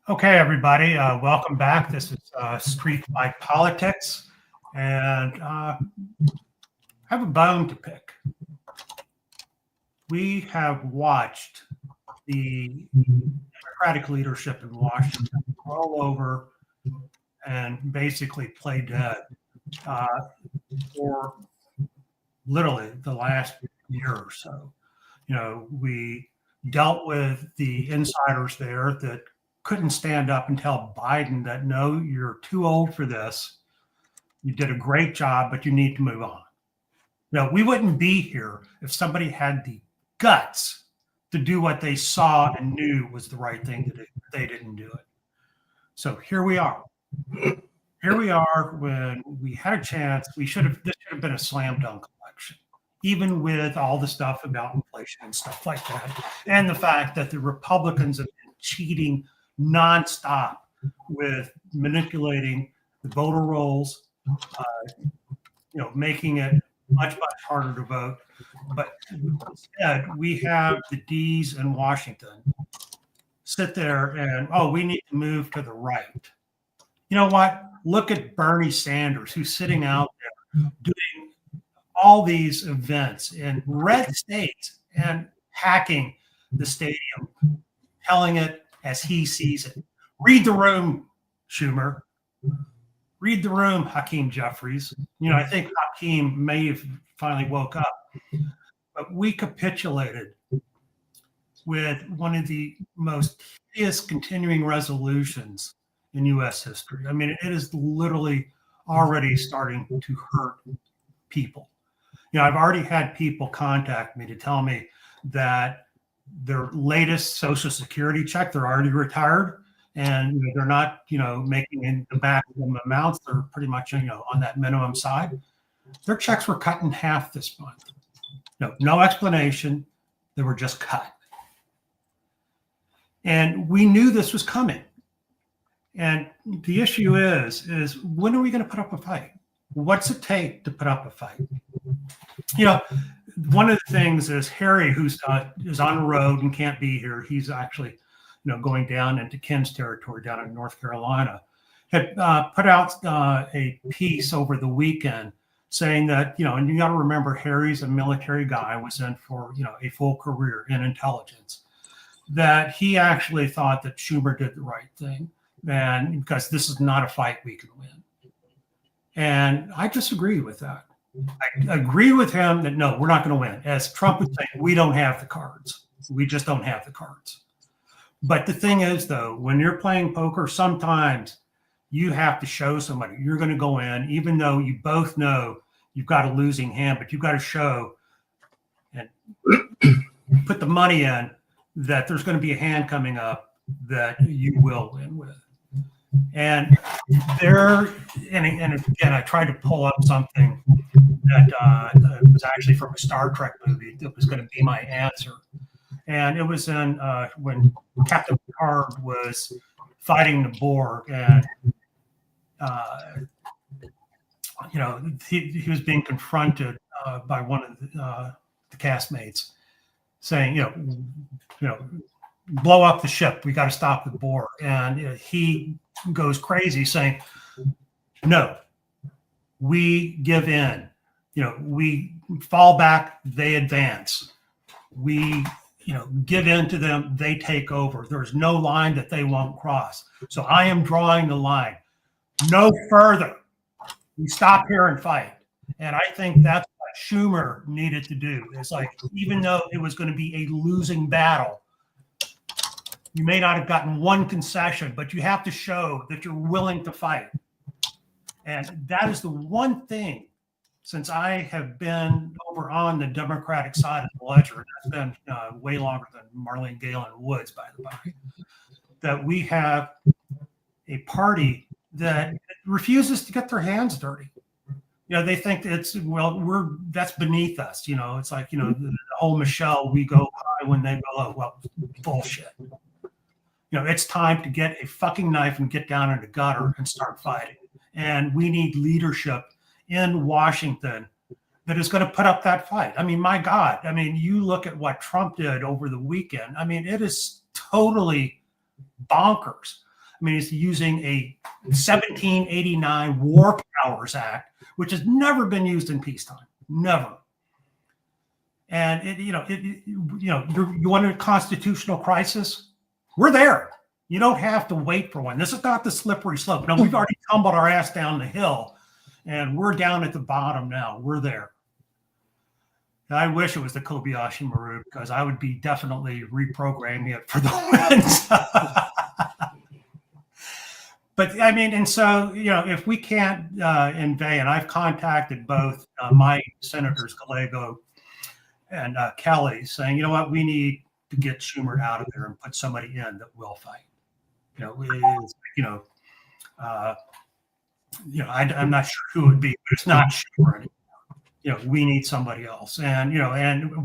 Okay, everybody, welcome back. This is Street Fight Politics, and I have a bone to pick. We have watched the Democratic leadership in Washington roll over and basically play dead for literally the last year or so. We dealt with the insiders there that couldn't stand up and tell Biden that, no, you're too old for this. You did a great job, but you need to move on. We wouldn't be here if somebody had the guts to do what they saw and knew was the right thing to do. They didn't do it. So here we are. Here we are when we had a chance. This should have been a slam dunk election, even with all the stuff about inflation and stuff like that. And the fact that the Republicans have been cheating nonstop with manipulating the voter rolls, making it much harder to vote. But instead, we have the D's in Washington sit there and, we need to move to the right. You know what? Look at Bernie Sanders, who's sitting out there doing all these events in red states and hacking the stadium, telling it as he sees it. Read the room, Schumer. Read the room, Hakeem Jeffries. I think Hakeem may have finally woke up. But we capitulated with one of the most hideous continuing resolutions in U.S. history. I mean, it is literally already starting to hurt people. I've already had people contact me to tell me that their latest Social Security check, they're already retired, and they're not, making in the maximum amounts. They're pretty much, on that minimum side. Their checks were cut in half this month. No explanation. They were just cut. And we knew this was coming. And the issue is when are we going to put up a fight? What's it take to put up a fight? One of the things is Harry, who's is on the road and can't be here. He's actually, going down into Ken's territory down in North Carolina, had put out a piece over the weekend saying that, and you got to remember, Harry's a military guy, was in for, a full career in intelligence, that he actually thought that Schumer did the right thing. And because this is not a fight we can win. And I disagree with that. I agree with him that, no, we're not going to win. As Trump would say, we don't have the cards. We just don't have the cards. But the thing is, though, when you're playing poker, sometimes you have to show somebody you're going to go in, even though you both know you've got a losing hand, but you've got to show and put the money in that there's going to be a hand coming up that you will win with. And again, I tried to pull up something that was actually from a Star Trek movie that was going to be my answer. And it was in when Captain Picard was fighting the Borg, and he was being confronted by one of the castmates, saying, blow up the ship. We got to stop the Borg. And he goes crazy saying, no, we give in. We fall back, they advance. We, give in to them, they take over. There's no line that they won't cross. So I am drawing the line. No further. We stop here and fight. And I think that's what Schumer needed to do. It's like, even though it was going to be a losing battle, you may not have gotten one concession, but you have to show that you're willing to fight. And that is the one thing, since I have been over on the Democratic side of the ledger, that's been way longer than Marlene Galen Woods, by the way, that we have a party that refuses to get their hands dirty. They think that's beneath us. It's like, the whole Michelle, we go high when they go low. Well, bullshit. It's time to get a fucking knife and get down in the gutter and start fighting. And we need leadership in Washington that is going to put up that fight. I mean, my God. I mean, you look at what Trump did over the weekend. I mean, it is totally bonkers. I mean, he's using a 1789 War Powers Act, which has never been used in peacetime, never. And you want a constitutional crisis? We're there. You don't have to wait for one. This is not the slippery slope. No, we've already tumbled our ass down the hill, and we're down at the bottom now. We're there. I wish it was the Kobayashi Maru, because I would be definitely reprogramming it for the wins. But I mean, and so, if we can't invade, and I've contacted both my senators, Gallego and Kelly, saying, you know what, we need to get Schumer out of there and put somebody in that will fight. I'm not sure who it would be, but it's not Schumer anymore. We need somebody else, and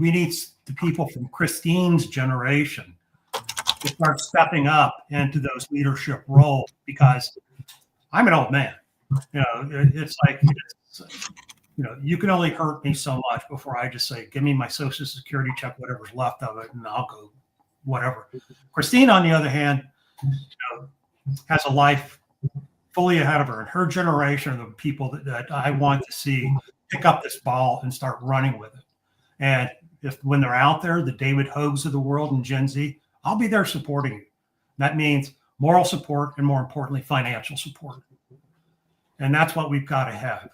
we need the people from Christine's generation to start stepping up into those leadership roles, because I'm an old man. It's like, you can only hurt me so much before I just say, give me my Social Security check, whatever's left of it, and I'll go whatever. Christine, on the other hand, has a life fully ahead of her, and her generation are the people that I want to see pick up this ball and start running with it. And when they're out there, the David Hogues of the world and Gen Z, I'll be there supporting you. That means moral support and, more importantly, financial support. And that's what we've got to have.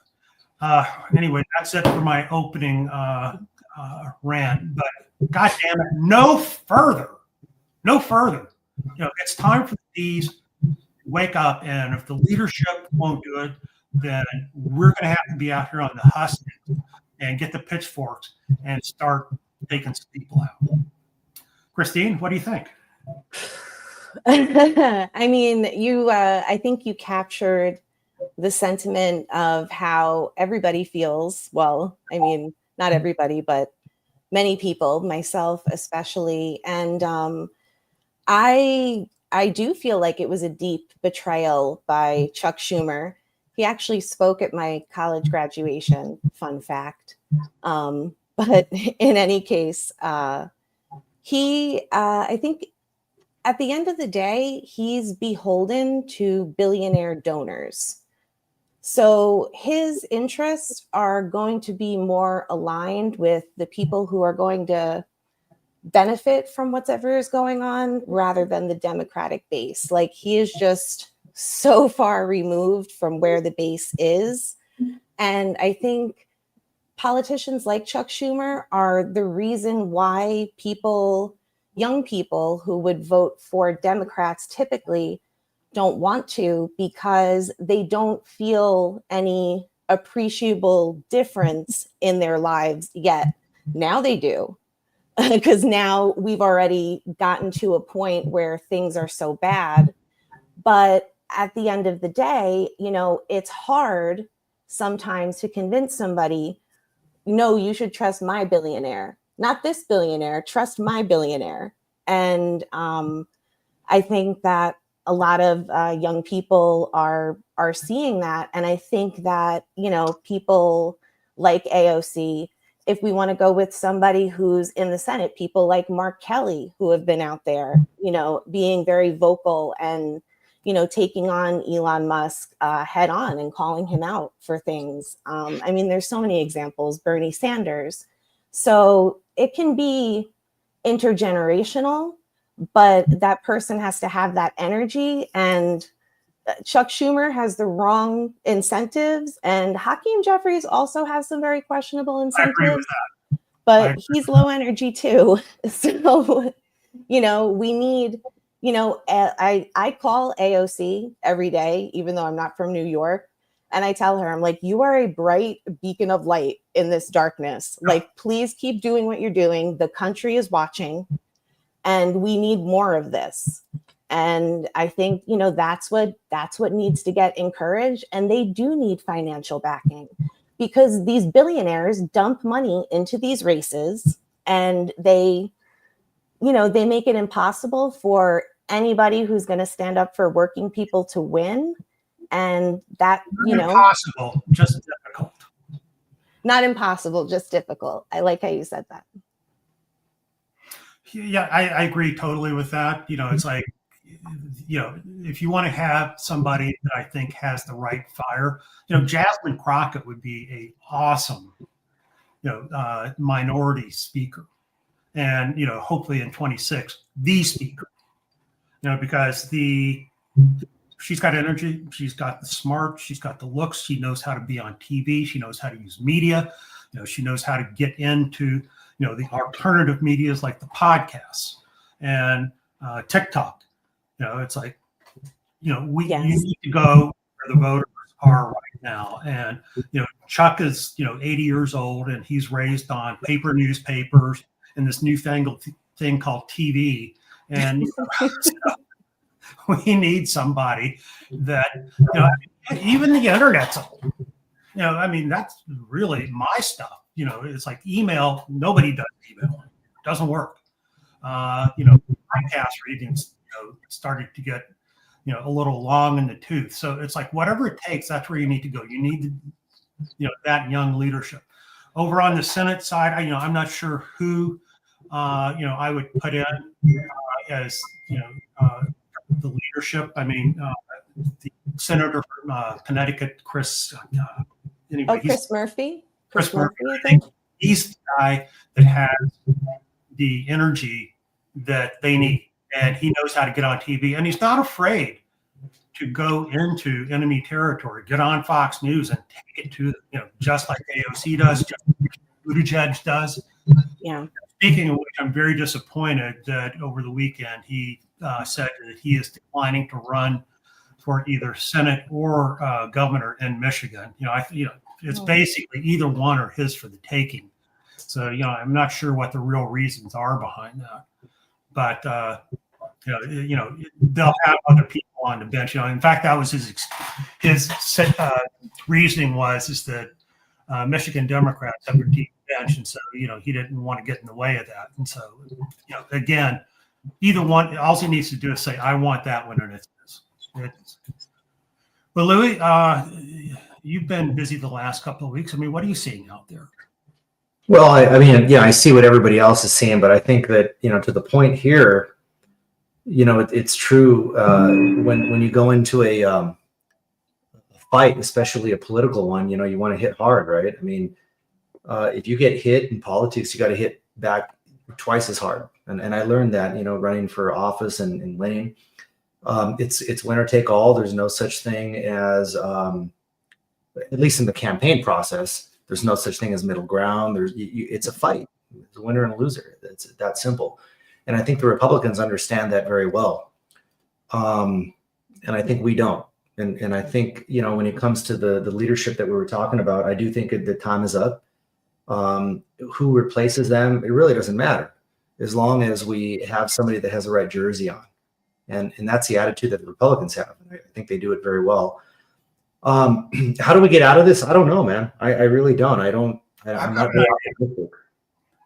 Anyway, that's it for my opening rant. But God damn it, no further. It's time for these to wake up. And if the leadership won't do it, then we're going to have to be out here on the hustings and get the pitchforks and start taking some people out. Christine, what do you think? I mean, I think you captured the sentiment of how everybody feels. Well, I mean, not everybody, but many people, myself especially. And I do feel like it was a deep betrayal by Chuck Schumer. He actually spoke at my college graduation, fun fact. But in any case, I think at the end of the day, he's beholden to billionaire donors. So his interests are going to be more aligned with the people who are going to benefit from whatever is going on, rather than the Democratic base. Like, he is just so far removed from where the base is. And I think politicians like Chuck Schumer are the reason why young people who would vote for Democrats typically don't want to, because they don't feel any appreciable difference in their lives yet. Now they do, because now we've already gotten to a point where things are so bad. But at the end of the day, it's hard sometimes to convince somebody, no, you should trust my billionaire, not this billionaire, trust my billionaire. And I think that a lot of young people are seeing that. And I think that, people like AOC, if we want to go with somebody who's in the Senate, people like Mark Kelly, who have been out there, being very vocal and, taking on Elon Musk head on and calling him out for things. I mean, there's so many examples, Bernie Sanders. So it can be intergenerational, but that person has to have that energy. And Chuck Schumer has the wrong incentives, and Hakeem Jeffries also has some very questionable incentives, but he's low energy too. So, we need, I call AOC every day, even though I'm not from New York. And I tell her, I'm like, you are a bright beacon of light in this darkness. Like, please keep doing what you're doing. The country is watching, and we need more of this. And I think, that's what needs to get encouraged. And they do need financial backing, because these billionaires dump money into these races, and they make it impossible for anybody who's going to stand up for working people to win. And that, impossible, just difficult. Not impossible, just difficult. I like how you said that. Yeah, I agree totally with that. It's like, if you want to have somebody that I think has the right fire, Jasmine Crockett would be a awesome, minority speaker, and hopefully in 26 the speaker, because she's got energy, she's got the smart, she's got the looks, she knows how to be on TV, she knows how to use media, she knows how to get into the alternative medias like the podcasts and TikTok. It's like, you need to go where the voters are right now. And, Chuck is, 80 years old, and he's raised on paper newspapers and this newfangled thing called TV. And we need somebody that, even the internet's old. That's really my stuff. It's like email. Nobody does email. It doesn't work. Podcast readings, started to get, a little long in the tooth. So it's like, whatever it takes, that's where you need to go. You need that young leadership. Over on the Senate side, I'm not sure who, I would put in as, the leadership. The senator from Connecticut, Chris. Chris Murphy. Chris Murphy. I think he's the guy that has the energy that they need, and he knows how to get on TV, and he's not afraid to go into enemy territory, get on Fox News and take it to them, just like AOC does, just like Buttigieg does. Yeah. Speaking of which, I'm very disappointed that over the weekend he said that he is declining to run for either Senate or governor in Michigan. It's basically either one or his for the taking. So, I'm not sure what the real reasons are behind that, but they'll have other people on the bench. In fact, that was his reasoning is that Michigan Democrats have a deep bench, and so he didn't want to get in the way of that. And so, again, either one, all he needs to do is say, "I want that one," and it's his. Well, Louis, you've been busy the last couple of weeks. What are you seeing out there? Well, I see what everybody else is seeing, but I think that, to the point here, it's true. When you go into a fight, especially a political one, you want to hit hard, right? If you get hit in politics, you got to hit back twice as hard. And I learned that, running for office and winning. It's winner take all. There's no such thing as, at least in the campaign process, there's no such thing as middle ground. It's a fight. It's a winner and a loser. It's that simple. And I think the Republicans understand that very well. And I think we don't. And I think, when it comes to the leadership that we were talking about, I do think the time is up. Who replaces them, it really doesn't matter, as long as we have somebody that has the right jersey on. And that's the attitude that the Republicans have. I think they do it very well. How do we get out of this? I don't know, man. I really don't. I'm not very optimistic.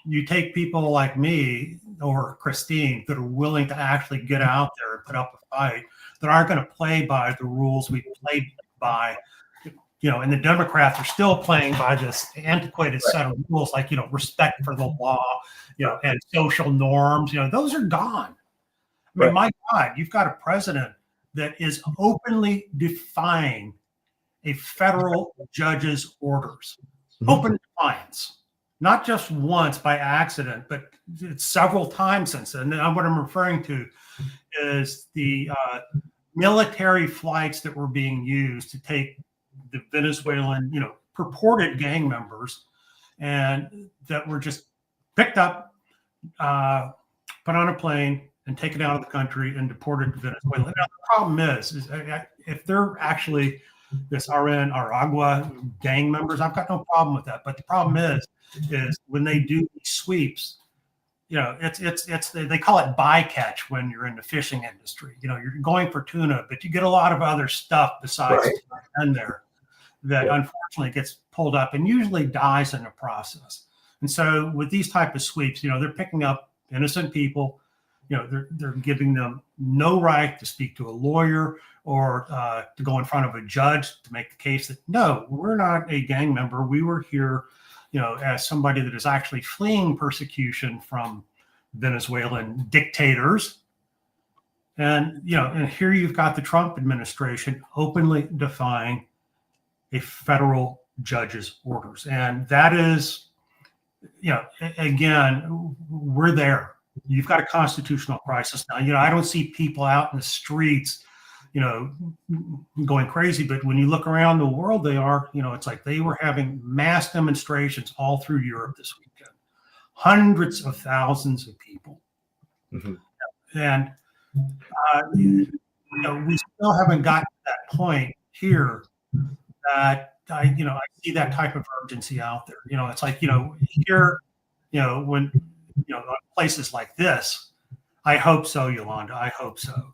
You take people like me or Christine that are willing to actually get out there and put up a fight, that aren't going to play by the rules we played by, and the Democrats are still playing by this antiquated set of rules, like, respect for the law, and social norms, those are gone. My God, you've got a president that is openly defying a federal judge's orders. Open defiance, not just once by accident, but several times since then. And what I'm referring to is the military flights that were being used to take the Venezuelan, purported gang members, and that were just picked up, put on a plane, and taken out of the country and deported to Venezuela. Now, the problem is if they're actually this RN Aragua gang members, I've got no problem with that. But the problem is when they do these sweeps, it's they call it bycatch when you're in the fishing industry. You're going for tuna, but you get a lot of other stuff besides in there that unfortunately gets pulled up and usually dies in the process. And so with these type of sweeps, they're picking up innocent people. They're giving them no right to speak to a lawyer or to go in front of a judge to make the case that, no, we're not a gang member. We were here, as somebody that is actually fleeing persecution from Venezuelan dictators. And, and here you've got the Trump administration openly defying a federal judge's orders. And that is, again, we're there. You've got a constitutional crisis now. I don't see people out in the streets, going crazy, but when you look around the world, they are, it's like they were having mass demonstrations all through Europe this weekend, hundreds of thousands of people. Mm-hmm. And, we still haven't gotten to that point here that I see that type of urgency out there. It's like, here, when, places like this, I hope so, Yolanda. I hope so.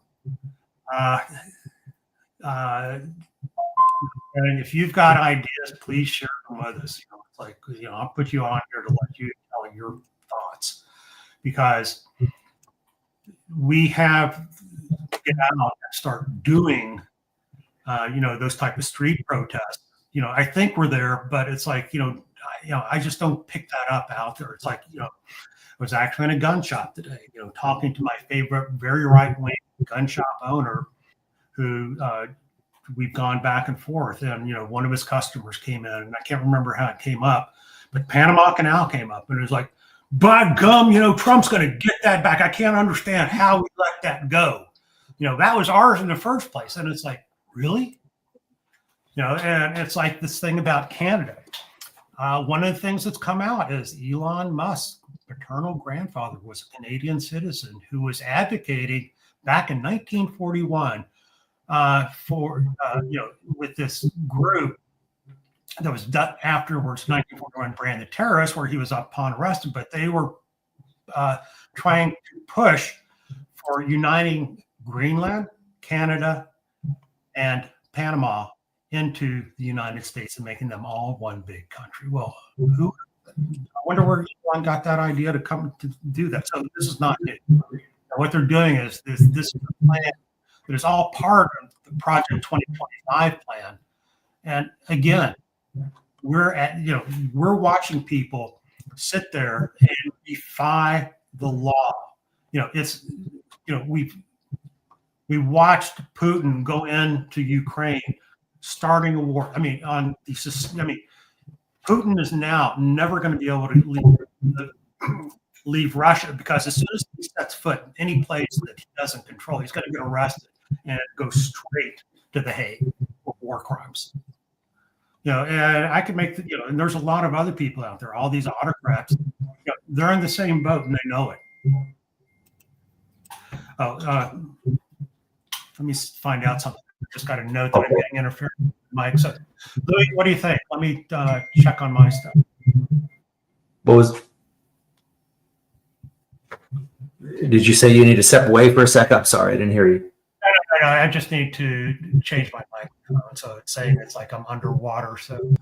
And if you've got ideas, please share them with us. It's like, I'll put you on here to let you tell your thoughts, because we have to get out and start doing, those type of street protests. I think we're there, but it's like, I just don't pick that up out there. It's like, I was actually in a gun shop today, talking to my favorite, very right-wing gun shop owner who we've gone back and forth. And, one of his customers came in, and I can't remember how it came up, but Panama Canal came up, and it was like, by gum, Trump's going to get that back. I can't understand how we let that go. That was ours in the first place. And it's like, really? And it's like this thing about Canada. One of the things that's come out is Elon Musk's paternal grandfather was a Canadian citizen who was advocating back in 1941 for, with this group that was done afterwards, 1941, branded terrorists, where he was upon arrested, but they were trying to push for uniting Greenland, Canada, and Panama into the United States and making them all one big country. Well, I wonder where Elon got that idea to come to do that. So this is not new. What they're doing is this is a plan that is all part of the Project 2025 plan. And again, we're watching people sit there and defy the law. We watched Putin go into Ukraine, starting a war. Putin is now never going to be able to leave Russia, because as soon as he sets foot in any place that he doesn't control, he's going to get arrested and go straight to The Hague for war crimes. And I could make and there's a lot of other people out there, all these autocrats, they're in the same boat and they know it. Let me find out something. I just got a note that I'm getting interfered with Mike. So, Louis, what do you think? Let me check on my stuff. Did you say you need to step away for a sec? I'm sorry, I didn't hear you. No, I just need to change my microphone. So it's saying it's like I'm underwater. So.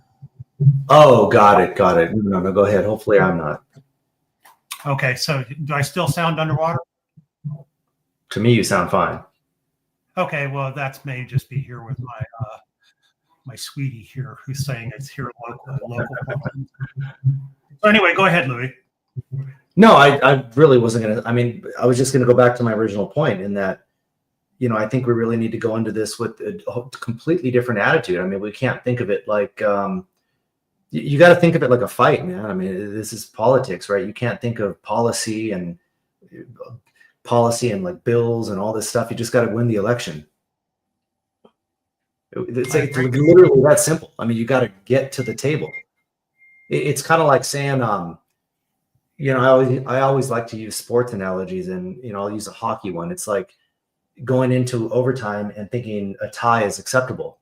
Oh, got it. No, go ahead. Hopefully I'm not. Okay, so do I still sound underwater? To me, you sound fine. Okay, well, that may just be here with my my sweetie here, who's saying it's here local. So anyway, go ahead, Louis. No, I really wasn't going to. I was just going to go back to my original point in that, I think we really need to go into this with a completely different attitude. We can't think of it like, you got to think of it like a fight, man. This is politics, right? You can't think of policy and like bills and all this stuff. You just got to win the election. It's literally that simple. You got to get to the table. It's kind of like saying, I always like to use sports analogies, and I'll use a hockey one. It's like going into overtime and thinking a tie is acceptable.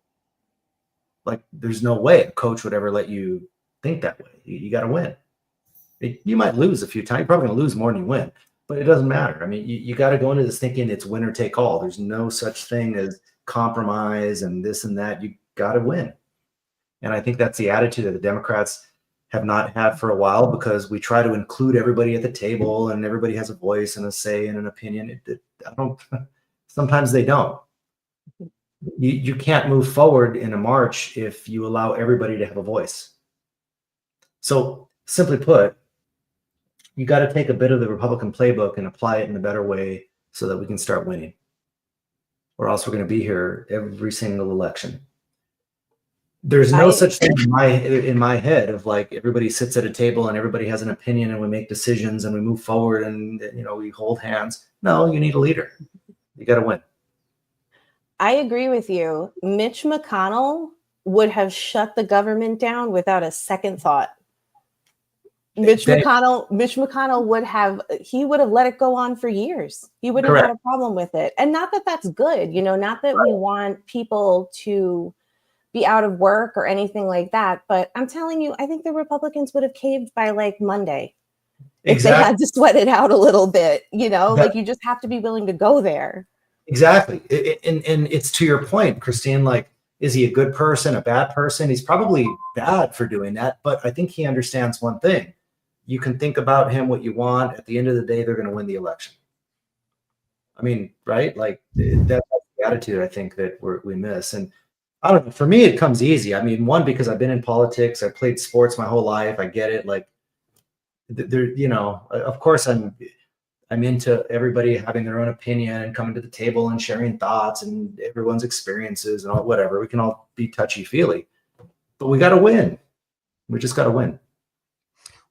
Like, there's no way a coach would ever let you think that way. You got to win. You might lose a few times. You're probably going to lose more than you win, but it doesn't matter. You got to go into this thinking it's winner take all. There's no such thing as compromise and this and that. You got to win. And I think that's the attitude that the Democrats have not had for a while, because we try to include everybody at the table and everybody has a voice and a say and an opinion. Sometimes they don't. You can't move forward in a march if you allow everybody to have a voice. So simply put, you got to take a bit of the Republican playbook and apply it in a better way so that we can start winning. or else we're going to be here every single election. There's no such thing in my head of like everybody sits at a table and everybody has an opinion and we make decisions and we move forward and we hold hands. No, you need a leader. You got to win. I agree with you. Mitch McConnell would have shut the government down without a second thought. Mitch McConnell would have let it go on for years. He wouldn't have had a problem with it. And not that that's good, not that we want people to be out of work or anything like that. But I'm telling you, I think the Republicans would have caved by like Monday. If they had to sweat it out a little bit, like you just have to be willing to go there. Exactly. And it's to your point, Christine, like, is he a good person, a bad person? He's probably bad for doing that. But I think he understands one thing. You can think about him what you want. At the end of the day, they're going to win the election. I mean, right? Like that's the attitude I think that we miss. And I don't know. For me, it comes easy. I mean, one, because I've been in politics. I played sports my whole life. I get it. Like, there, of course, I'm into everybody having their own opinion and coming to the table and sharing thoughts and everyone's experiences and all whatever. We can all be touchy-feely, but we got to win. We just got to win.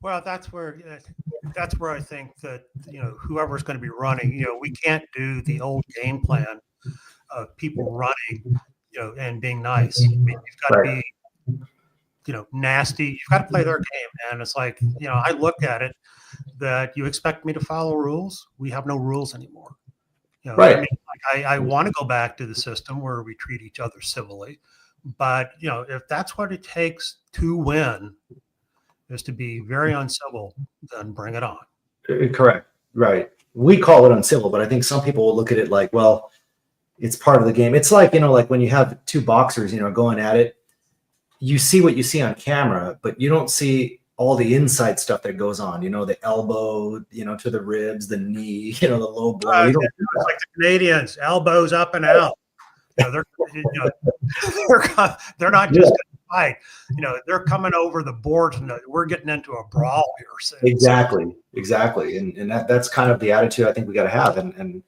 Well, that's where I think that whoever's going to be running, we can't do the old game plan of people running, and being nice. I mean, you've got to be, nasty. You've got to play their game, and it's like I look at it that you expect me to follow rules. We have no rules anymore. Right. I mean, like I want to go back to the system where we treat each other civilly, but if that's what it takes to win, is to be very uncivil, then bring it on. Correct. Right. We call it uncivil, but I think some people will look at it like, well, it's part of the game. It's like, like when you have two boxers, going at it, you see what you see on camera, but you don't see all the inside stuff that goes on, the elbow, to the ribs, the knee, the low blow. It's like the Canadians, elbows up and out. They're not just going to fight. They're coming over the boards and we're getting into a brawl here. So. Exactly. And that's kind of the attitude I think we got to have. And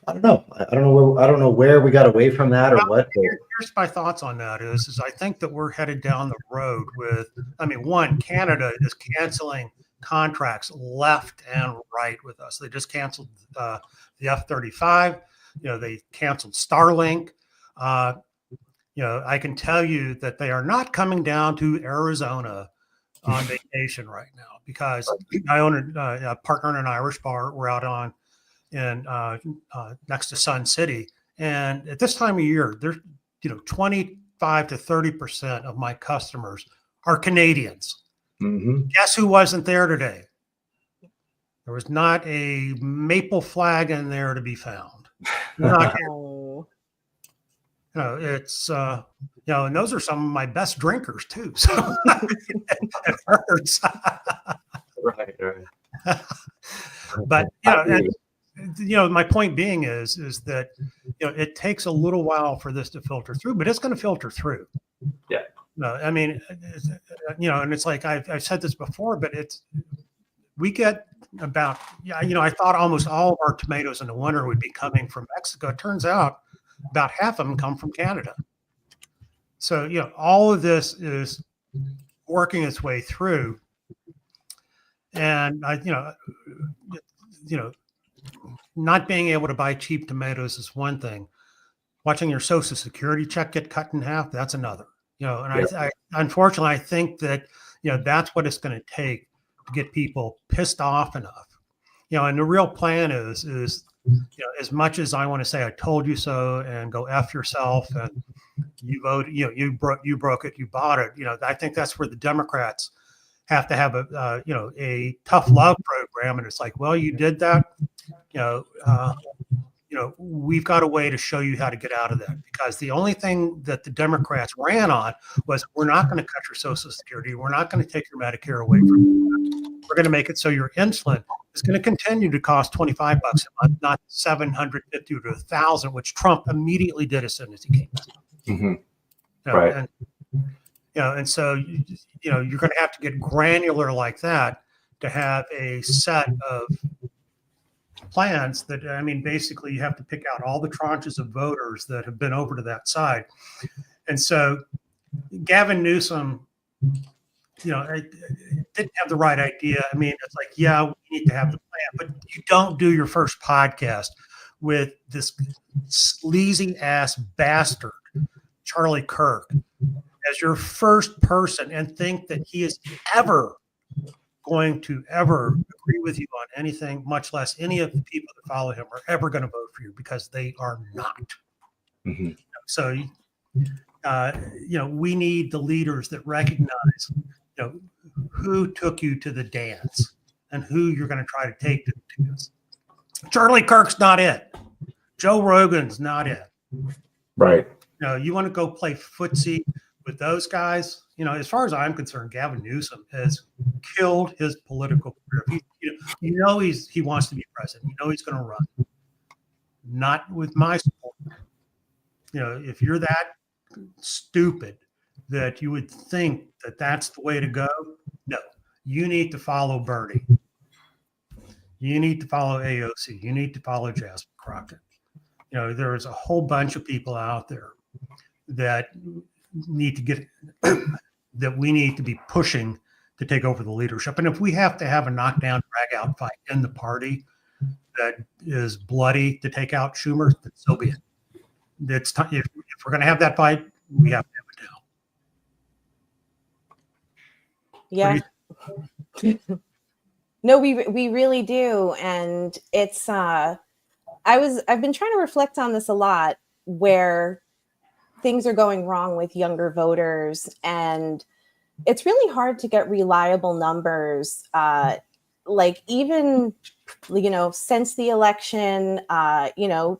I don't know. I don't know where we got away from that or what. Here's my thoughts on that is I think that we're headed down the road with, one, Canada is canceling contracts left and right with us. They just canceled the F-35. They canceled Starlink. I can tell you that they are not coming down to Arizona on vacation right now because I own a partner in an Irish bar. We're out next to Sun City. And at this time of year, there's 25 to 30% of my customers are Canadians. Mm-hmm. Guess who wasn't there today? There was not a maple flag in there to be found. Not here. It's and those are some of my best drinkers too. So it hurts. Right. But my point being is that it takes a little while for this to filter through, but it's going to filter through. Yeah. And it's like I've said this before, but we get about I thought almost all of our tomatoes in the winter would be coming from Mexico. It turns out about half of them come from Canada. So all of this is working its way through, and not being able to buy cheap tomatoes is one thing. Watching your Social Security check get cut in half, that's another. And I unfortunately I think that that's what it's going to take to get people pissed off enough. And the real plan is as much as I want to say I told you so and go F yourself and you voted, you broke it, you bought it. I think that's where the Democrats have to have a tough love program. And it's like, well, you did that. We've got a way to show you how to get out of that, because the only thing that the Democrats ran on was, we're not going to cut your Social Security. We're not going to take your Medicare away from you. We're going to make it so your insulin is going to continue to cost $25 a month, not $750 to $1,000, which Trump immediately did as soon as he came. Mm-hmm. Right. And so, you're going to have to get granular like that to have a set of plans that, I mean, basically you have to pick out all the tranches of voters that have been over to that side. And so Gavin Newsom, didn't have the right idea. I mean, it's like, yeah, we need to have the plan, but you don't do your first podcast with this sleazy ass bastard, Charlie Kirk, as your first person and think that he is ever going to ever agree with you on anything, much less any of the people that follow him are ever going to vote for you, because they are not. Mm-hmm. So, we need the leaders that recognize, who took you to the dance and who you're going to try to take to the dance. Charlie Kirk's not it. Joe Rogan's not it. Right. You want to go play footsie with those guys? As far as I'm concerned, Gavin Newsom has killed his political career. He wants to be president. He's going to run. Not with my support. If you're that stupid that you would think that that's the way to go, no. You need to follow Bernie. You need to follow AOC. You need to follow Jasmine Crockett. There's a whole bunch of people out there that need to get that we need to be pushing to take over the leadership. And if we have to have a knockdown, drag out fight in the party that is bloody to take out Schumer, then so be it. It's time. If we're going to have that fight, we have to have it now. Yeah. No, we really do. And it's I've been trying to reflect on this a lot, where things are going wrong with younger voters, and it's really hard to get reliable numbers. Like even, since the election,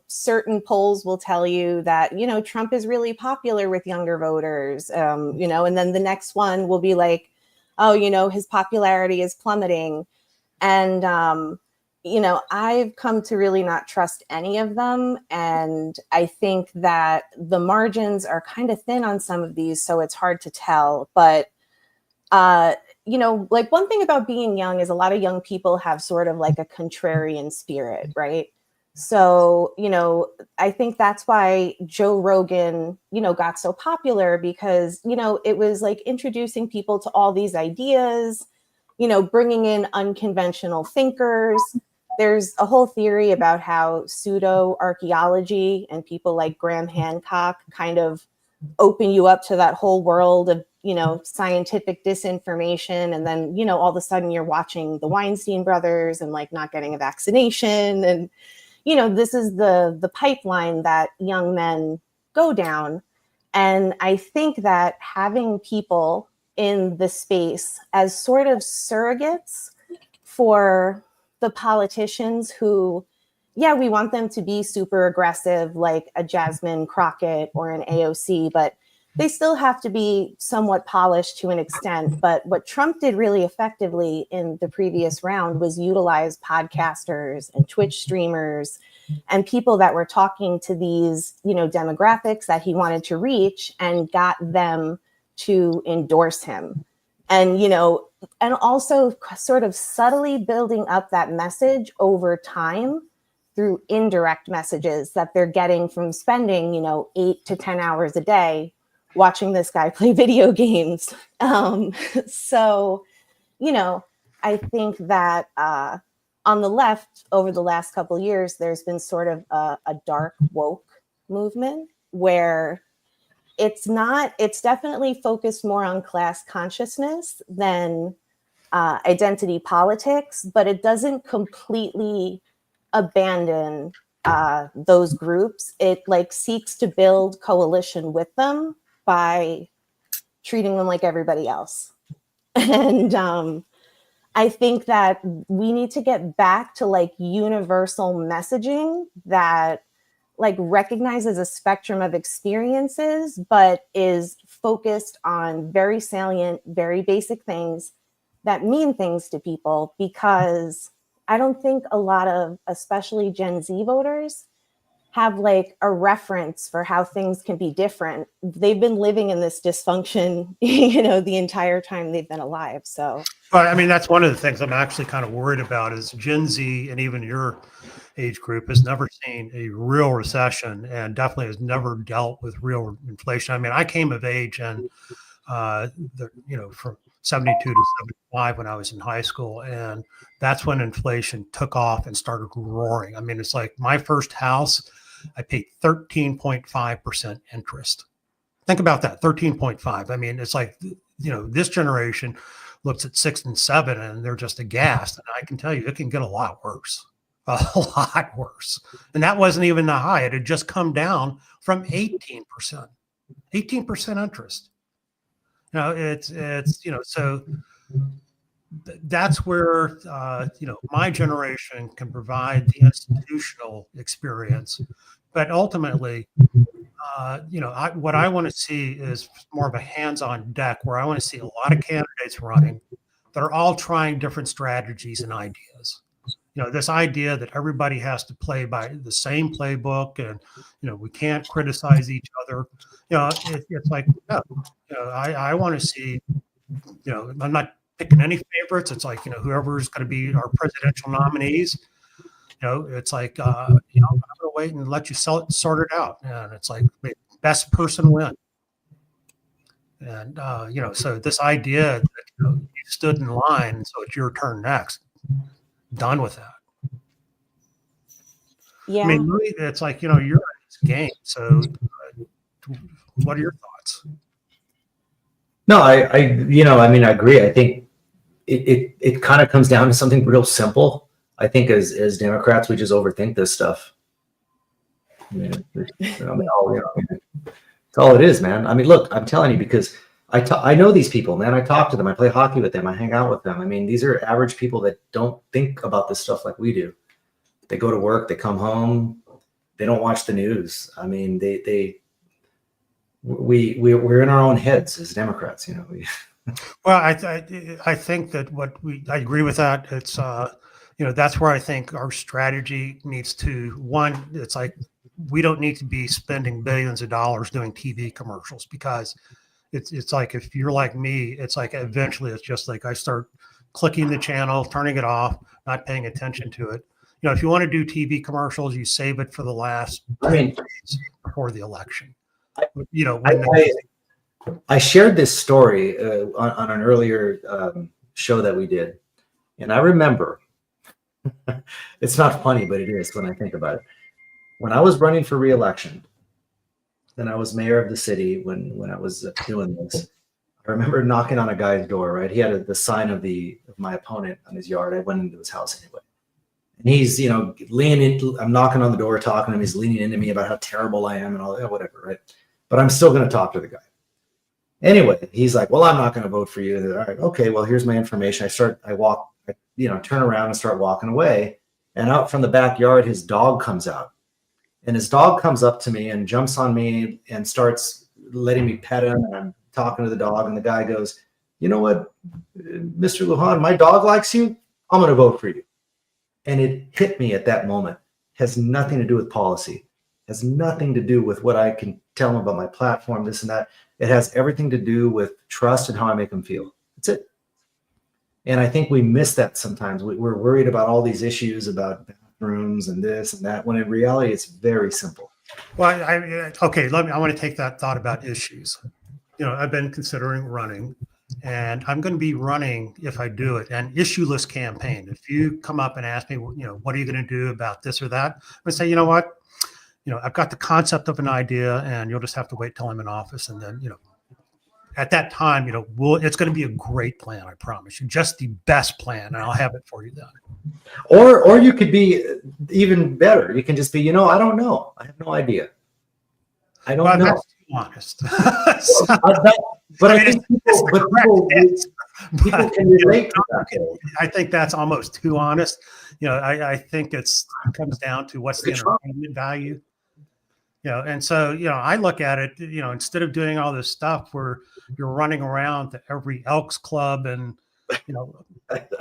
certain polls will tell you that, Trump is really popular with younger voters, and then the next one will be like, oh, his popularity is plummeting. And, I've come to really not trust any of them. And I think that the margins are kind of thin on some of these, so it's hard to tell. But, like one thing about being young is a lot of young people have sort of like a contrarian spirit, right? So, I think that's why Joe Rogan, got so popular, because, it was like introducing people to all these ideas, bringing in unconventional thinkers. There's a whole theory about how pseudo archaeology and people like Graham Hancock kind of open you up to that whole world of, scientific disinformation. And then, all of a sudden you're watching the Weinstein brothers and like not getting a vaccination. And, this is the pipeline that young men go down. And I think that having people in the space as sort of surrogates for the politicians who, we want them to be super aggressive, like a Jasmine Crockett or an AOC, but they still have to be somewhat polished to an extent. But what Trump did really effectively in the previous round was utilize podcasters and Twitch streamers and people that were talking to these, demographics that he wanted to reach, and got them to endorse him. And, and also sort of subtly building up that message over time through indirect messages that they're getting from spending, 8 to 10 hours a day watching this guy play video games. So, I think that on the left over the last couple of years, there's been sort of a dark woke movement where it's definitely focused more on class consciousness than identity politics, but it doesn't completely abandon those groups. It like seeks to build coalition with them by treating them like everybody else. And I think that we need to get back to like universal messaging that like recognizes a spectrum of experiences, but is focused on very salient, very basic things that mean things to people. Because I don't think a lot of, especially Gen Z voters, have like a reference for how things can be different. They've been living in this dysfunction, the entire time they've been alive. So, well, I mean, that's one of the things I'm actually kind of worried about is Gen Z and even your age group has never seen a real recession and definitely has never dealt with real inflation. I mean, I came of age and, from 72 to 75 when I was in high school. And that's when inflation took off and started roaring. I mean, it's like my first house, I paid 13.5% interest. Think about that, 13.5. I mean, it's like, this generation looks at 6 and 7 and they're just aghast. And I can tell you, it can get a lot worse, a lot worse. And that wasn't even the high. It had just come down from 18% interest. So that's where, my generation can provide the institutional experience, but ultimately, what I want to see is more of a hands-on deck where I want to see a lot of candidates running that are all trying different strategies and ideas. This idea that everybody has to play by the same playbook and, we can't criticize each other. It's like, no, I want to see, I'm not picking any favorites. It's like, whoever's going to be our presidential nominees, it's like, I'm going to wait and let you sort it out. And it's like best person win. And, so this idea that, you stood in line, so it's your turn next, done with that. yeah. I mean, really, it's like, you're in this game. So what are your thoughts? No, I agree. I think it kind of comes down to something real simple. I think as Democrats, we just overthink this stuff. That's all it is, man. I mean, look, I'm telling you, because I know these people, man. I talk to them. I play hockey with them. I hang out with them. I mean, these are average people that don't think about this stuff like we do. They go to work, they come home, they don't watch the news. I mean, we're in our own heads as Democrats, Well, I think that I agree with that. It's that's where I think our strategy needs to, one, it's like we don't need to be spending billions of dollars doing TV commercials, because it's like, if you're like me, it's like eventually it's just like I start clicking the channel, turning it off, not paying attention to it. If you want to do TV commercials, you save it for the last 10 days before the election. I shared this story on an earlier show that we did, and I remember, it's not funny, but it is when I think about it. When I was running for re-election, and I was mayor of the city when I was doing this, I remember knocking on a guy's door. Right, he had the sign of my opponent on his yard. I went into his house anyway. And he's, leaning in, I'm knocking on the door, talking to him. He's leaning into me about how terrible I am and all that, whatever, right? But I'm still going to talk to the guy. Anyway, he's like, well, I'm not going to vote for you. All right, okay, well, here's my information. I turn around and start walking away. And out from the backyard, his dog comes out. And his dog comes up to me and jumps on me and starts letting me pet him. And I'm talking to the dog. And the guy goes, you know what, Mr. Lujan, my dog likes you. I'm going to vote for you. And it hit me at that moment. Has nothing to do with policy. Has nothing to do with what I can tell them about my platform, this and that. It has everything to do with trust and how I make them feel. That's it. And I think we miss that sometimes. We're worried about all these issues about bathrooms and this and that, when in reality, it's very simple. Well, I want to take that thought about issues. I've been considering running. And I'm going to be running, if I do it, an issueless campaign. If you come up and ask me, what are you going to do about this or that? I'm going to say, you know what? I've got the concept of an idea, and you'll just have to wait till I'm in office. And then, at that time, it's going to be a great plan. I promise you, just the best plan. And I'll have it for you then. Or you could be even better. You can just be, I don't know. I have no idea. I don't know. That's too honest. But I think people can relate to that. I think that's almost too honest. I think it comes down to what's the entertainment value. And so, I look at it, instead of doing all this stuff where you're running around to every Elks Club and,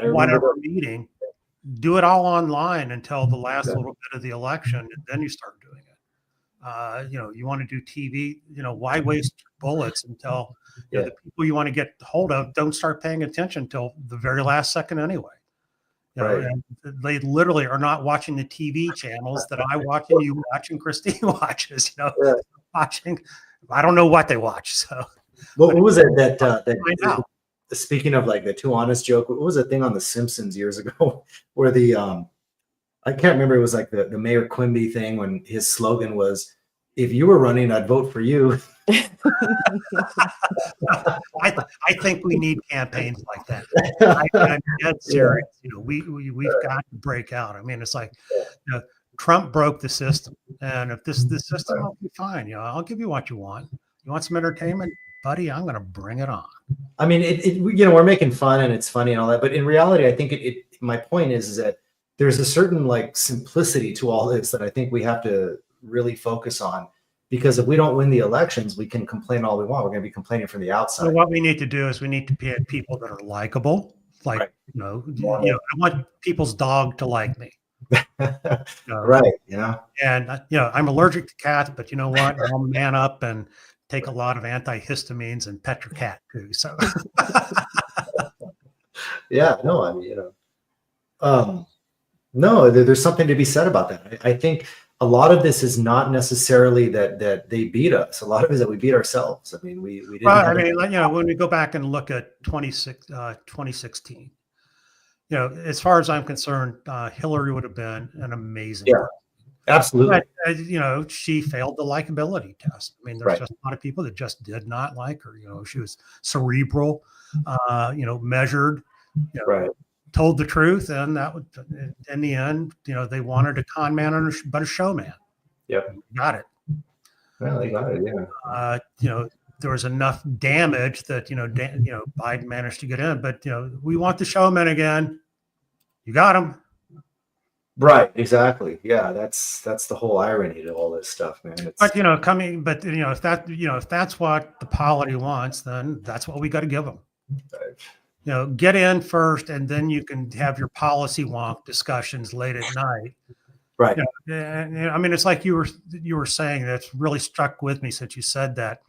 whatever meeting, do it all online until the last little bit of the election, and then you start doing it. You want to do TV, why waste bullets until Yeah. the people you want to get hold of don't start paying attention until the very last second anyway. Right. And they literally are not watching the TV channels that I watch and you watch and Christine watches, Yeah. watching. I don't know what they watch. So What was it that find out. speaking of like the too honest joke, what was the thing on The Simpsons years ago where the I can't remember, it was like the Mayor Quimby thing when his slogan was, if you were running, I'd vote for you. I think we need campaigns like that. I'm dead serious. We've got to break out. I mean, it's like Trump broke the system, and if this system will be fine, I'll give you what you want. You want some entertainment, buddy? I'm going to bring it on. I mean, we're making fun and it's funny and all that, but in reality, I think my point is that there's a certain like simplicity to all this that I think we have to really focus on, because if we don't win the elections, we can complain all we want. We're going to be complaining from the outside. So what we need to do is we need to get people that are likable. Like, right. I want people's dog to like me. Right. And, I'm allergic to cats, but you know what? I'll man up and take a lot of antihistamines and pet your cat too. So, yeah, no, I mean, no, there's something to be said about that. I think a lot of this is not necessarily that they beat us. A lot of it is that we beat ourselves. I mean, we didn't. Well, I mean, when we go back and look at 2016, as far as I'm concerned, Hillary would have been an amazing. Yeah, absolutely. But, she failed the likability test. I mean, there's just a lot of people that just did not like her. She was cerebral, measured, right. Told the truth, and that would, in the end, they wanted a con man but a showman. Yep, got it. Well, they got it. Yeah. There was enough damage that Biden managed to get in, but we want the showman again. You got him. Right. Exactly. Yeah. That's the whole irony to all this stuff, man. But if that's what the polity wants, then that's what we got to give them. Right. Get in first, and then you can have your policy wonk discussions late at night. Right. I mean, it's like you were saying, that's really struck with me since you said that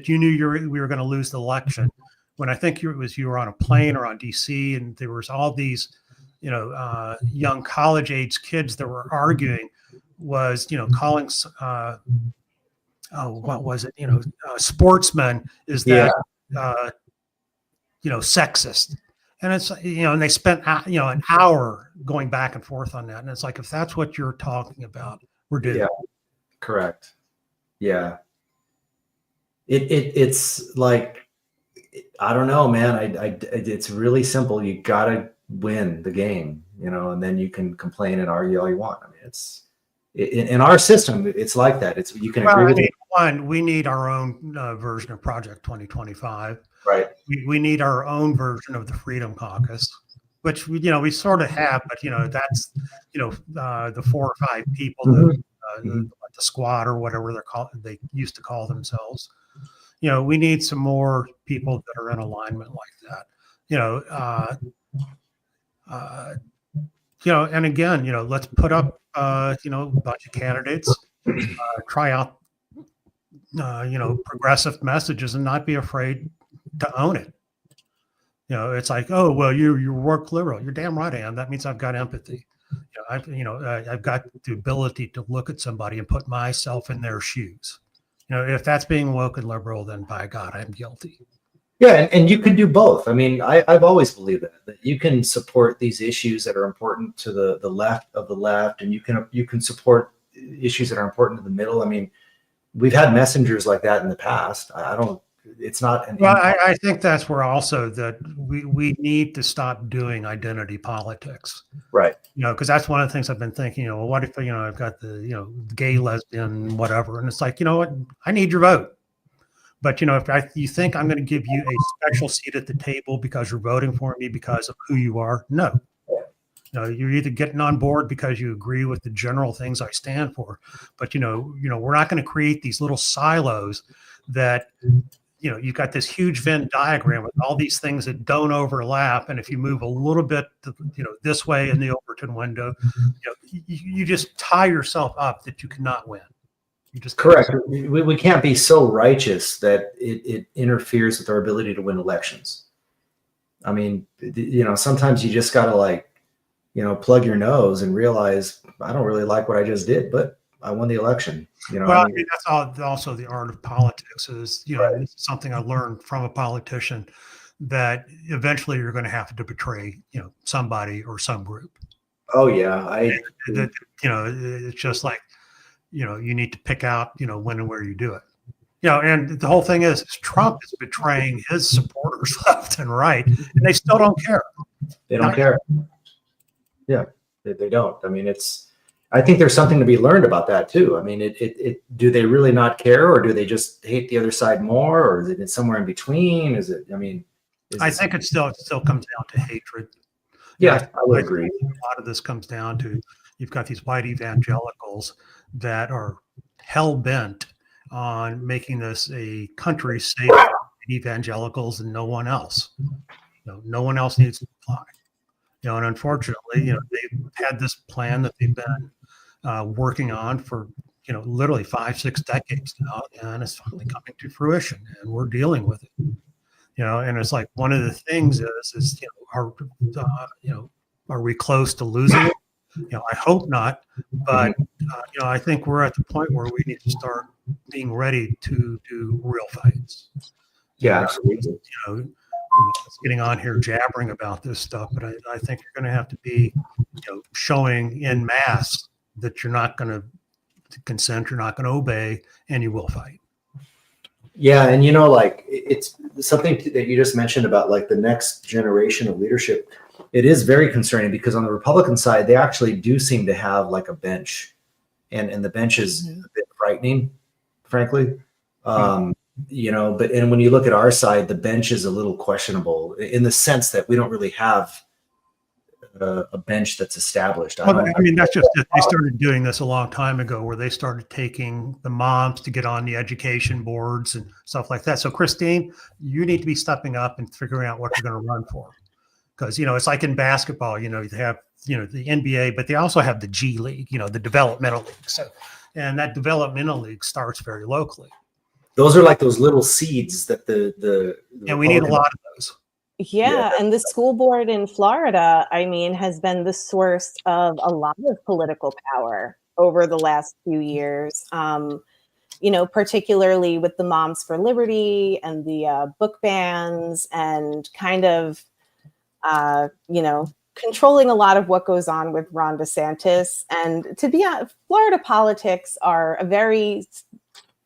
you knew we were going to lose the election. When I think you were on a plane or on DC, and there was all these, young college age kids that were arguing, was calling what was it? Sportsmen is that. Yeah. Sexist. And it's, and they spent, an hour going back and forth on that. And it's like, if that's what you're talking about, we're doomed. Yeah, correct. Yeah. It's like, I don't know, man. It's really simple. You got to win the game, and then you can complain and argue all you want. I mean, in our system, it's like that. You can agree with it. One, we need our own version of Project 2025. Right. We need our own version of the Freedom Caucus, which we sort of have, but that's the 4 or 5 people, the squad or whatever they used to call themselves. We need some more people that are in alignment like that. And again, let's put up a bunch of candidates, try out progressive messages, and not be afraid to own it. It's like, oh, well, you're woke liberal. You're damn right I am. That means I've got empathy. I've got the ability to look at somebody and put myself in their shoes. If that's being woke and liberal, then by God, I'm guilty. Yeah, and you can do both. I mean, I've always believed that you can support these issues that are important to the left of the left, and you can support issues that are important to the middle. I mean, we've had messengers like that in the past. It's not. I think that's where also that we need to stop doing identity politics. Right. Because that's one of the things I've been thinking, well, what if, I've got the, gay, lesbian, whatever. And it's like, you know what, I need your vote. But, if you think I'm going to give you a special seat at the table because you're voting for me because of who you are, no. You're either getting on board because you agree with the general things I stand for. But, we're not going to create these little silos that, you've got this huge Venn diagram with all these things that don't overlap. And if you move a little bit, this way in the Overton window, you just tie yourself up that you cannot win. You just Correct. We can't be so righteous that it interferes with our ability to win elections. I mean, sometimes you just got to plug your nose and realize I don't really like what I just did, but I won the election. Well, I mean, that's also the art of politics is, Right. this is something I learned from a politician, that eventually you're going to have to betray, somebody or some group. Oh yeah. It's just like, you need to pick out, when and where you do it. And the whole thing is Trump is betraying his supporters left and right, and they still don't care. They don't care. Yeah, they don't. I mean, I think there's something to be learned about that too. I mean, do they really not care, or do they just hate the other side more, or is it somewhere in between? I think it still comes down to hatred. Yeah, I would agree. A lot of this comes down to, you've got these white evangelicals that are hell bent on making this a country safe for evangelicals and no one else. No one else needs to apply. And unfortunately, they've had this plan that they've been working on for, literally 5-6 decades now, and it's finally coming to fruition, and we're dealing with it. And it's like, one of the things is are we close to losing it? I hope not, but I think we're at the point where we need to start being ready to do real fights. Yeah, absolutely. Getting on here jabbering about this stuff, but I think you're going to have to be, showing in mass that you're not going to consent, you're not going to obey, and you will fight. Yeah, and it's something that you just mentioned about the next generation of leadership. It is very concerning because on the Republican side, they actually do seem to have a bench, and the bench is a bit frightening, frankly. But when you look at our side, the bench is a little questionable in the sense that we don't really have a bench that's established. That's just it. They started doing this a long time ago, where they started taking the moms to get on the education boards and stuff like that. So Christine, you need to be stepping up and figuring out what you're going to run for. Because, it's like in basketball, you have, the NBA, but they also have the G League, the developmental league. So, and that developmental league starts very locally. Those are like those little seeds that and we need a lot of those. Yeah, and the school board in Florida, has been the source of a lot of political power over the last few years. Particularly with the Moms for Liberty and the book bans, and kind of, controlling a lot of what goes on with Ron DeSantis. And to be honest, Florida politics are a very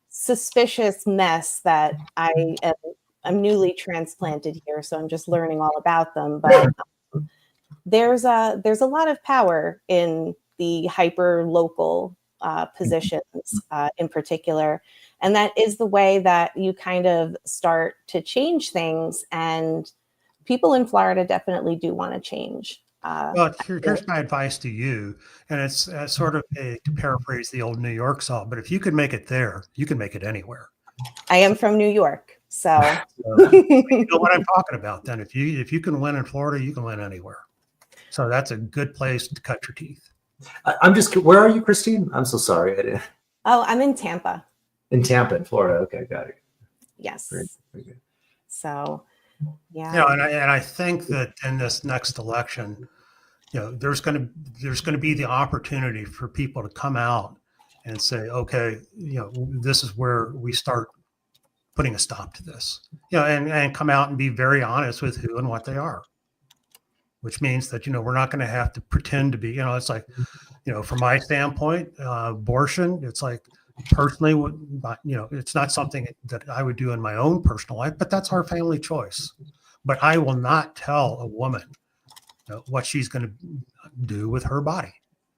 suspicious mess that I'm newly transplanted here, so I'm just learning all about them. But there's a lot of power in the hyper local positions in particular, and that is the way that you kind of start to change things. And people in Florida definitely do want to change. Well, here's my advice to you, and it's sort of to paraphrase the old New York song. But if you can make it there, you can make it anywhere. I am from New York, so you know what I'm talking about. Then, if you can win in Florida, you can win anywhere. So that's a good place to cut your teeth. Where are you, Christine? I'm so sorry. Oh, I'm in Tampa. In Tampa, in Florida. Okay, got it. Yes. Very good. So, yeah. And I think that in this next election, there's going to be the opportunity for people to come out and say, okay, this is where we start putting a stop to this, and come out and be very honest with who and what they are, which means that, we're not going to have to pretend to be, it's like, from my standpoint, abortion, it's like, personally, it's not something that I would do in my own personal life, but that's our family choice. But I will not tell a woman what she's going to do with her body.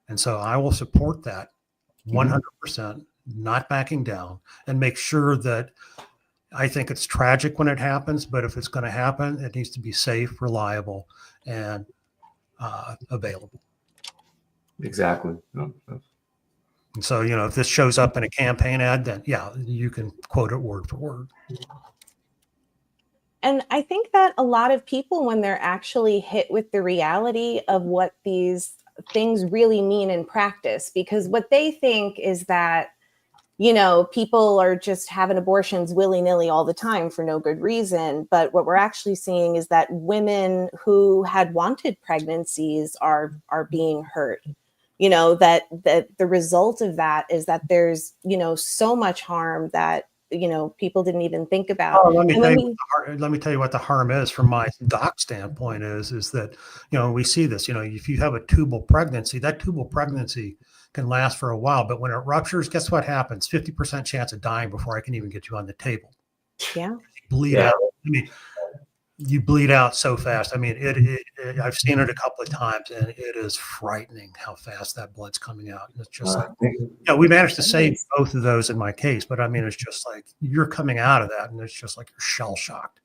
And so I will support that 100%, not backing down, and make sure that I think it's tragic when it happens, but if it's going to happen, it needs to be safe, reliable, and available. Exactly. And so, if this shows up in a campaign ad, then you can quote it word for word. And I think that a lot of people, when they're actually hit with the reality of what these things really mean in practice, because what they think is that people are just having abortions willy-nilly all the time for no good reason. But what we're actually seeing is that women who had wanted pregnancies are being hurt. That the result of that is that there's, so much harm that, people didn't even think about. Oh, let me And tell when you, let me tell you what the harm is from my doc standpoint is that, we see this, if you have a tubal pregnancy, that tubal pregnancy can last for a while, but when it ruptures, guess what happens? 50% chance of dying before I can even get you on the table. Yeah. Bleed out. I mean, you bleed out so fast. I mean, I've seen it a couple of times, and it is frightening how fast that blood's coming out. And it's just like, we managed to save both of those in my case, but I mean, it's just like you're coming out of that, and it's just like you're shell shocked.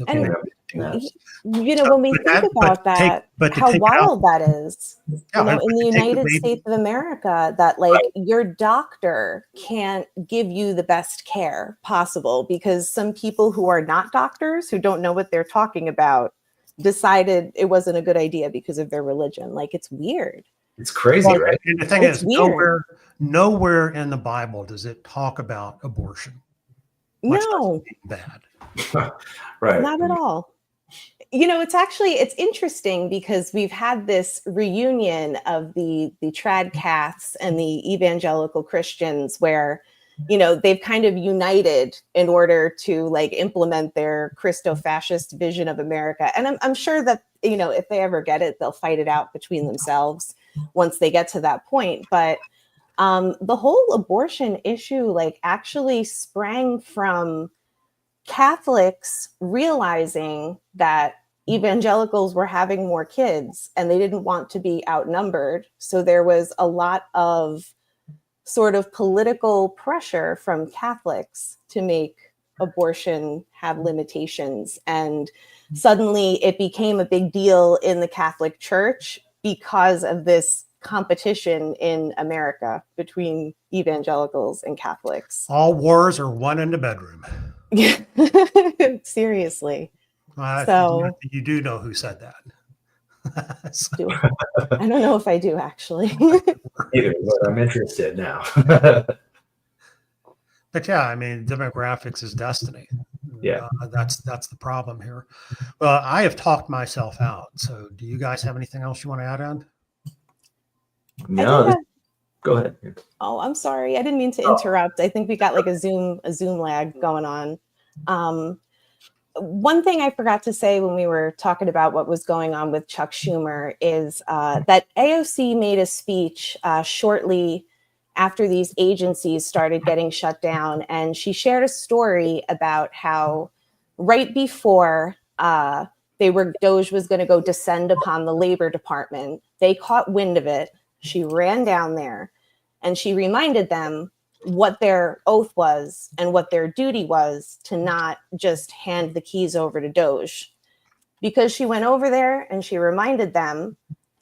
And when we think about that, how wild that is, in the United States of America, that your doctor can't give you the best care possible because some people who are not doctors, who don't know what they're talking about, decided it wasn't a good idea because of their religion. It's weird. It's crazy, right? And the thing is, nowhere in the Bible does it talk about abortion. No. Bad. Right. Not at all. It's interesting because we've had this reunion of the trad Caths and the evangelical Christians where, they've kind of united in order to implement their Christo-fascist vision of America. And I'm sure that, if they ever get it, they'll fight it out between themselves once they get to that point. But the whole abortion issue, actually sprang from Catholics realizing that evangelicals were having more kids and they didn't want to be outnumbered. So there was a lot of sort of political pressure from Catholics to make abortion have limitations. And suddenly it became a big deal in the Catholic Church because of this competition in America between evangelicals and Catholics. All wars are won in the bedroom. Seriously. So you do know who said that. I don't know if I do actually. Either, but I'm interested now. But yeah, I mean, demographics is destiny. Yeah, that's the problem here. Well, I have talked myself out. So, do you guys have anything else you want to add on? No. Go ahead. Oh, I'm sorry. I didn't mean to interrupt. I think we got a Zoom lag going on. One thing I forgot to say when we were talking about what was going on with Chuck Schumer is that AOC made a speech shortly after these agencies started getting shut down. And she shared a story about how right before DOJ was going to go descend upon the Labor Department, they caught wind of it. She ran down there and she reminded them what their oath was and what their duty was to not just hand the keys over to DOJ. Because she went over there and she reminded them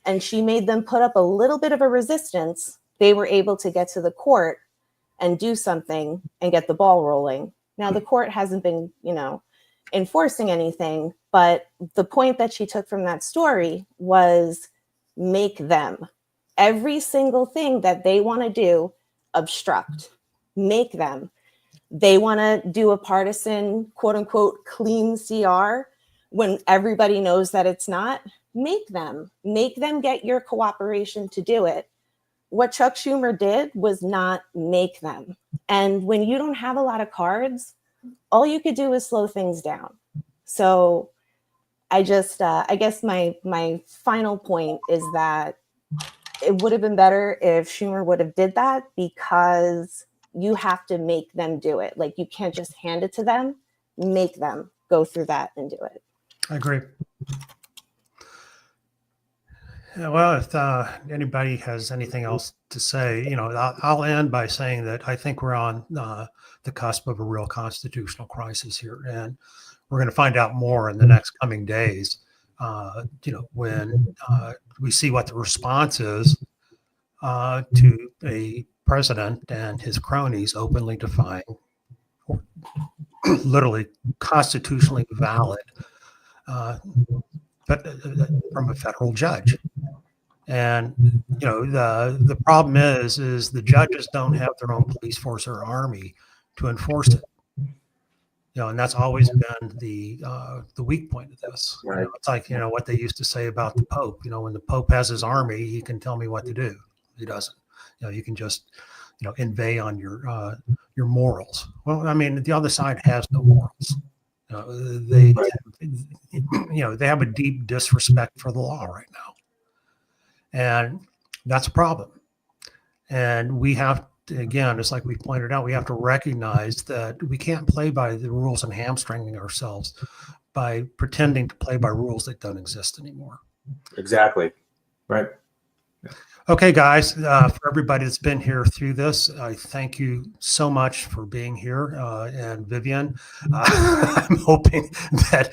and she made them put up a little bit of a resistance, they were able to get to the court and do something and get the ball rolling. Now, the court hasn't been, enforcing anything, but the point that she took from that story was make them. Every single thing that they want to do, obstruct, make them. They want to do a partisan, quote unquote, clean CR when everybody knows that it's not. Make them get your cooperation to do it. What Chuck Schumer did was not make them. And when you don't have a lot of cards, all you could do is slow things down. So I guess my final point is that it would have been better if Schumer would have did that, because you have to make them do it. You can't just hand it to them, make them go through that and do it. I agree. Yeah, well, if anybody has anything else to say, I'll end by saying that I think we're on the cusp of a real constitutional crisis here, and we're going to find out more in the next coming days. When we see what the response is to a president and his cronies openly defying, literally constitutionally valid, but from a federal judge. And the problem is the judges don't have their own police force or army to enforce it. And that's always been the weak point of this. Right. It's like what they used to say about the Pope. When the Pope has his army, he can tell me what to do. He doesn't. You can just inveigh on your morals. Well, I mean, the other side has no morals. They they have a deep disrespect for the law right now, and that's a problem. And we have to, again, just like we pointed out, we have to recognize that we can't play by the rules and hamstringing ourselves by pretending to play by rules that don't exist anymore. Exactly. Right. Okay, guys, for everybody that's been here through this, I thank you so much for being here. And Vivian, I'm hoping that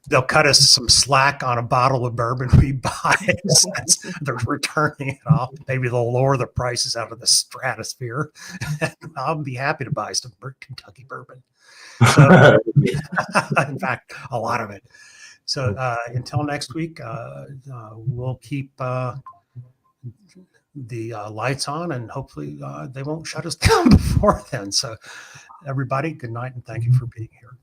they'll cut us some slack on a bottle of bourbon we buy since they're returning it off. Maybe they'll lower the prices out of the stratosphere. And I'll be happy to buy some Kentucky bourbon. So, in fact, a lot of it. So until next week, we'll keep the lights on, and hopefully they won't shut us down before then. So everybody, good night, and thank you for being here.